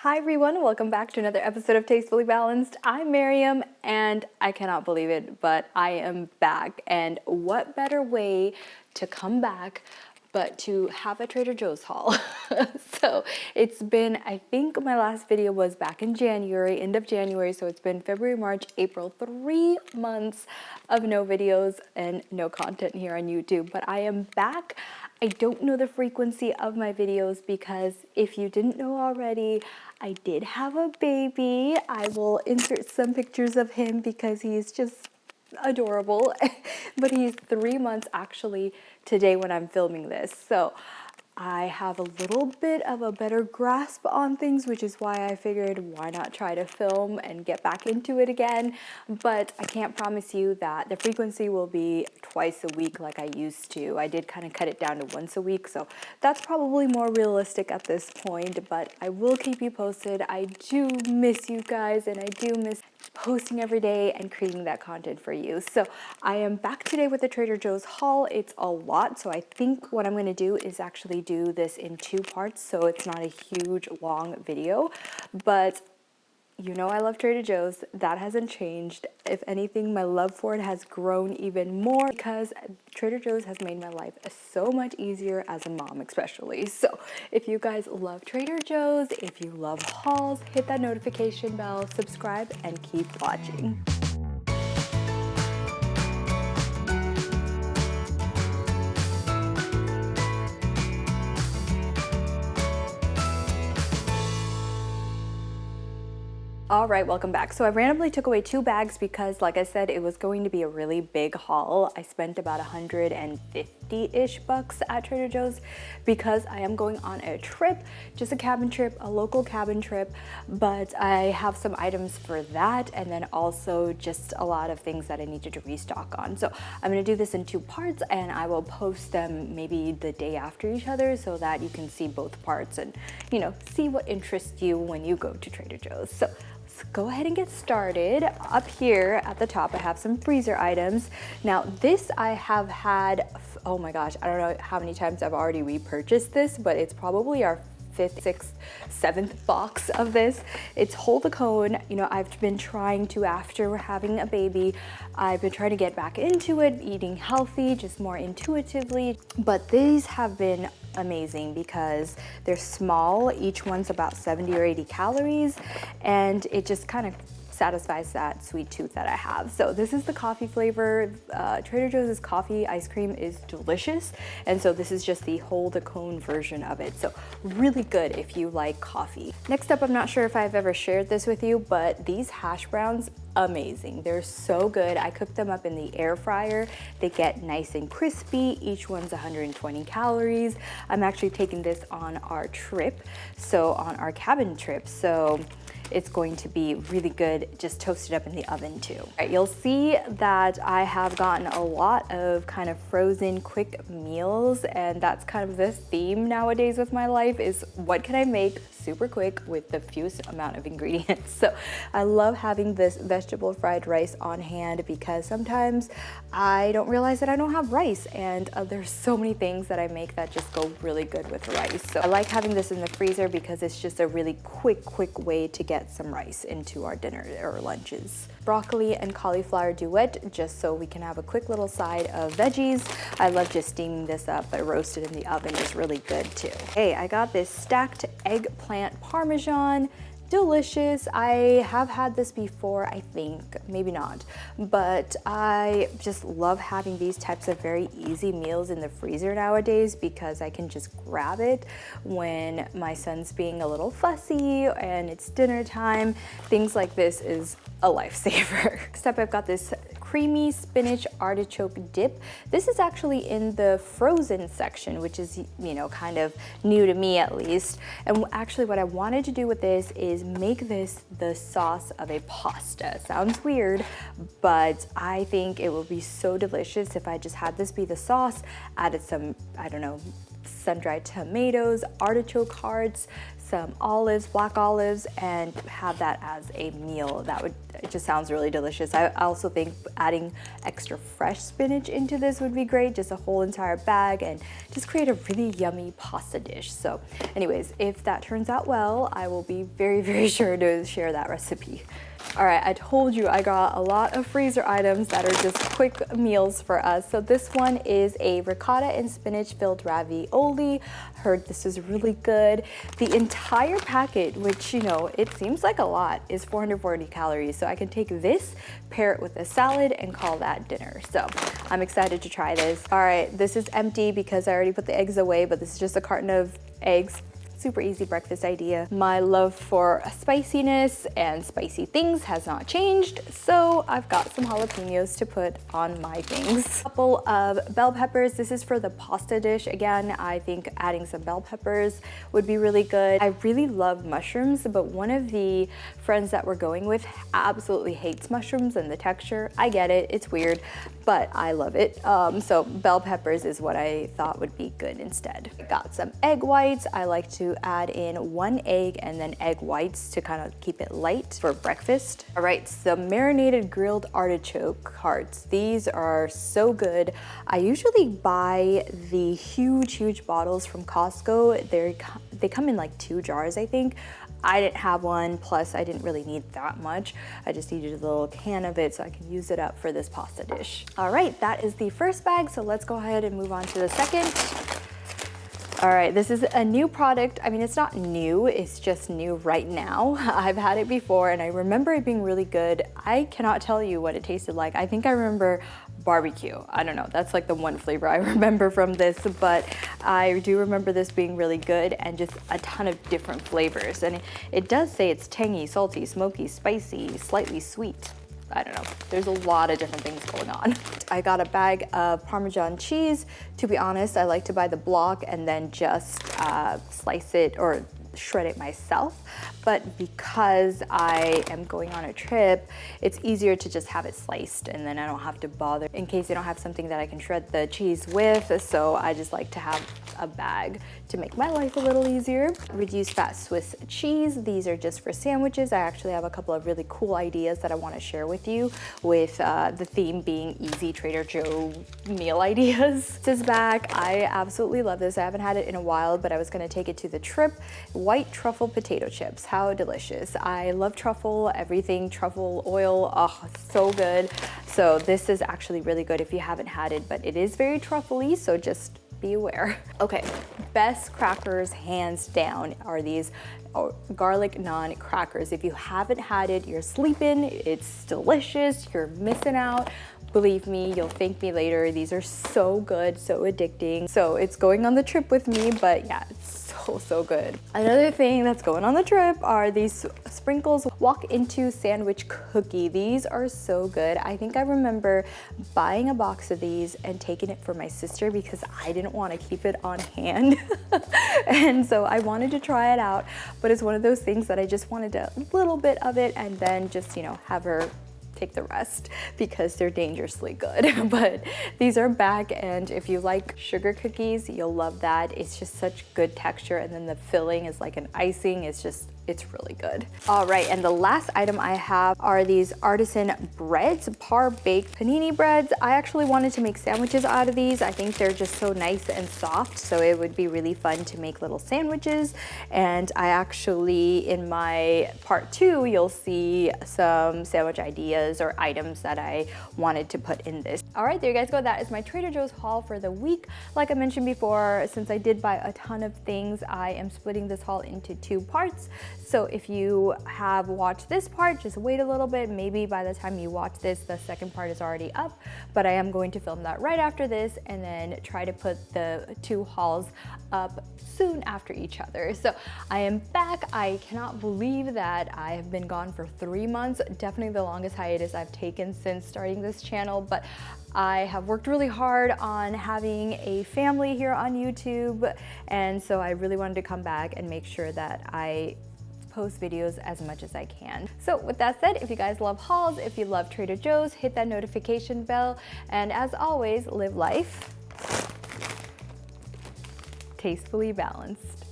Hi everyone, welcome back to another episode of Tastefully Balanced. I'm Miriam and I cannot believe it, but I am back. And what better way to come back but to have a Trader Joe's haul. So it's been, I think my last video was back in January, end of January. So it's been February, March, April, 3 months of no videos and no content here on YouTube. But I am back. I don't know the frequency of my videos because if you didn't know already, I did have a baby. I will insert some pictures of him because he's just adorable. But he's 3 months actually today when I'm filming this. So I have a little bit of a better grasp on things, which is why I figured why not try to film and get back into it again. But I can't promise you that the frequency will be twice a week like I used to. I did kind of cut it down to once a week, so that's probably more realistic at this point, but I will keep you posted. I do miss you guys and I do miss posting every day and creating that content for you. So I am back today with the Trader Joe's haul. It's a lot, so I think what I'm going to do is actually do this in 2 parts, so it's not a huge long video. But you know I love Trader Joe's. That hasn't changed. If anything, my love for it has grown even more because Trader Joe's has made my life so much easier as a mom especially. So if you guys love Trader Joe's, if you love hauls, hit that notification bell, subscribe, and keep watching. All right, welcome back. So I randomly took away 2 bags because, like I said, it was going to be a really big haul. I spent about 150-ish bucks at Trader Joe's because I am going on a trip, just a cabin trip, a local cabin trip, but I have some items for that and then also just a lot of things that I needed to restock on. So I'm gonna do this in 2 parts and I will post them maybe the day after each other so that you can see both parts and, you know, see what interests you when you go to Trader Joe's. So let's go ahead and get started. Up here at the top, I have some freezer items. Now this I have had, oh my gosh, I don't know how many times I've already repurchased this, but it's probably our 5th, 6th, 7th box of this. It's Hold the Cone. You know, I've been trying to, after having a baby, I've been trying to get back into it, eating healthy, just more intuitively. But these have been amazing because they're small. Each one's about 70 or 80 calories, and it just kind of satisfies that sweet tooth that I have. So this is the coffee flavor. Trader Joe's coffee ice cream is delicious, and so this is just the Hold the Cone version of it. So really good if you like coffee. Next up, I'm not sure if I've ever shared this with you, but these hash browns, amazing. They're so good. I cook them up in the air fryer. They get nice and crispy. Each one's 120 calories. I'm actually taking this on our trip, so on our cabin trip. So it's going to be really good, just toasted up in the oven too. All right, you'll see that I have gotten a lot of kind of frozen quick meals, and that's kind of the theme nowadays with my life is what can I make super quick with the fewest amount of ingredients. So I love having this vegetable fried rice on hand because sometimes I don't realize that I don't have rice, and there's so many things that I make that just go really good with rice. So I like having this in the freezer because it's just a really quick way to get some rice into our dinner or lunches. Broccoli and cauliflower duet, just so we can have a quick little side of veggies. I love just steaming this up, but roasted in the oven is really good too. Hey, I got this stacked eggplant parmesan. Delicious. I have had this before, I think, maybe not, but I just love having these types of very easy meals in the freezer nowadays because I can just grab it when my son's being a little fussy and it's dinner time. Things like this is a lifesaver. Next up, I've got this creamy spinach artichoke dip. This is actually in the frozen section, which is, you know, kind of new to me at least. And actually what I wanted to do with this is make this the sauce of a pasta. Sounds weird, but I think it will be so delicious if I just had this be the sauce, added some, I don't know, sun-dried tomatoes, artichoke hearts, some olives, black olives, and have that as a meal. It just sounds really delicious. I also think adding extra fresh spinach into this would be great, just a whole entire bag, and just create a really yummy pasta dish. So anyways, if that turns out well, I will be very, very sure to share that recipe. All right, I told you I got a lot of freezer items that are just quick meals for us. So this one is a ricotta and spinach filled ravioli. Heard this is really good. The entire packet, which, you know, it seems like a lot, is 440 calories. So I can take this, pair it with a salad, and call that dinner. So I'm excited to try this. All right, this is empty because I already put the eggs away, but this is just a carton of eggs. Super easy breakfast idea. My love for spiciness and spicy things has not changed, so I've got some jalapenos to put on my things. A couple of bell peppers. This is for the pasta dish. Again, I think adding some bell peppers would be really good. I really love mushrooms, but one of the friends that we're going with absolutely hates mushrooms and the texture. I get it, it's weird, but I love it. So bell peppers is what I thought would be good instead. I got some egg whites. I like to add in 1 egg and then egg whites to kind of keep it light for breakfast. All right, some marinated grilled artichoke hearts. These are so good. I usually buy the huge bottles from Costco. They come in like 2 jars, I think. I didn't have one, plus I didn't really need that much. I just needed a little can of it so I can use it up for this pasta dish. All right, that is the first bag, so let's go ahead and move on to the second. All right, this is a new product. I mean, it's not new, it's just new right now. I've had it before and I remember it being really good. I cannot tell you what it tasted like. I think I remember barbecue. I don't know, that's like the one flavor I remember from this, but I do remember this being really good and just a ton of different flavors. And it does say it's tangy, salty, smoky, spicy, slightly sweet. I don't know, there's a lot of different things going on. I got a bag of Parmesan cheese. To be honest, I like to buy the block and then just slice it or shred it myself, but because I am going on a trip, it's easier to just have it sliced and then I don't have to bother in case I don't have something that I can shred the cheese with. So I just like to have a bag to make my life a little easier. Reduced fat Swiss cheese. These are just for sandwiches. I actually have a couple of really cool ideas that I want to share with you, with the theme being easy Trader Joe meal ideas. This is back. I absolutely love this. I haven't had it in a while, but I was going to take it to the trip. White truffle potato chips. How delicious. I love truffle, everything truffle oil. Oh, so good. So this is actually really good if you haven't had it, but it is very truffly, so just be aware. Okay, best crackers hands down are these garlic naan crackers. If you haven't had it, you're sleeping. It's delicious. You're missing out. Believe me, you'll thank me later. These are so good, so addicting. So it's going on the trip with me, but yeah, it's so good. Another thing that's going on the trip are these Sprinkles Walk Into Sandwich Cookie. These are so good. I think I remember buying a box of these and taking it for my sister because I didn't want to keep it on hand. And so I wanted to try it out, but it's one of those things that I just wanted a little bit of it and then just, you know, have her take the rest because they're dangerously good. But these are back, and if you like sugar cookies, you'll love that. It's just such good texture, and then the filling is like an icing. It's really good. All right, and the last item I have are these artisan breads, par baked panini breads. I actually wanted to make sandwiches out of these. I think they're just so nice and soft, so it would be really fun to make little sandwiches. And I actually, in my part 2, you'll see some sandwich ideas or items that I wanted to put in this. All right, there you guys go. That is my Trader Joe's haul for the week. Like I mentioned before, since I did buy a ton of things, I am splitting this haul into 2 parts. So if you have watched this part, just wait a little bit. Maybe by the time you watch this, the second part is already up, but I am going to film that right after this and then try to put the 2 hauls up soon after each other. So I am back. I cannot believe that I have been gone for 3 months, definitely the longest hiatus I've taken since starting this channel, but I have worked really hard on having a family here on YouTube, and so I really wanted to come back and make sure that I post videos as much as I can. So with that said, if you guys love hauls, if you love Trader Joe's, hit that notification bell, and as always, live life tastefully balanced.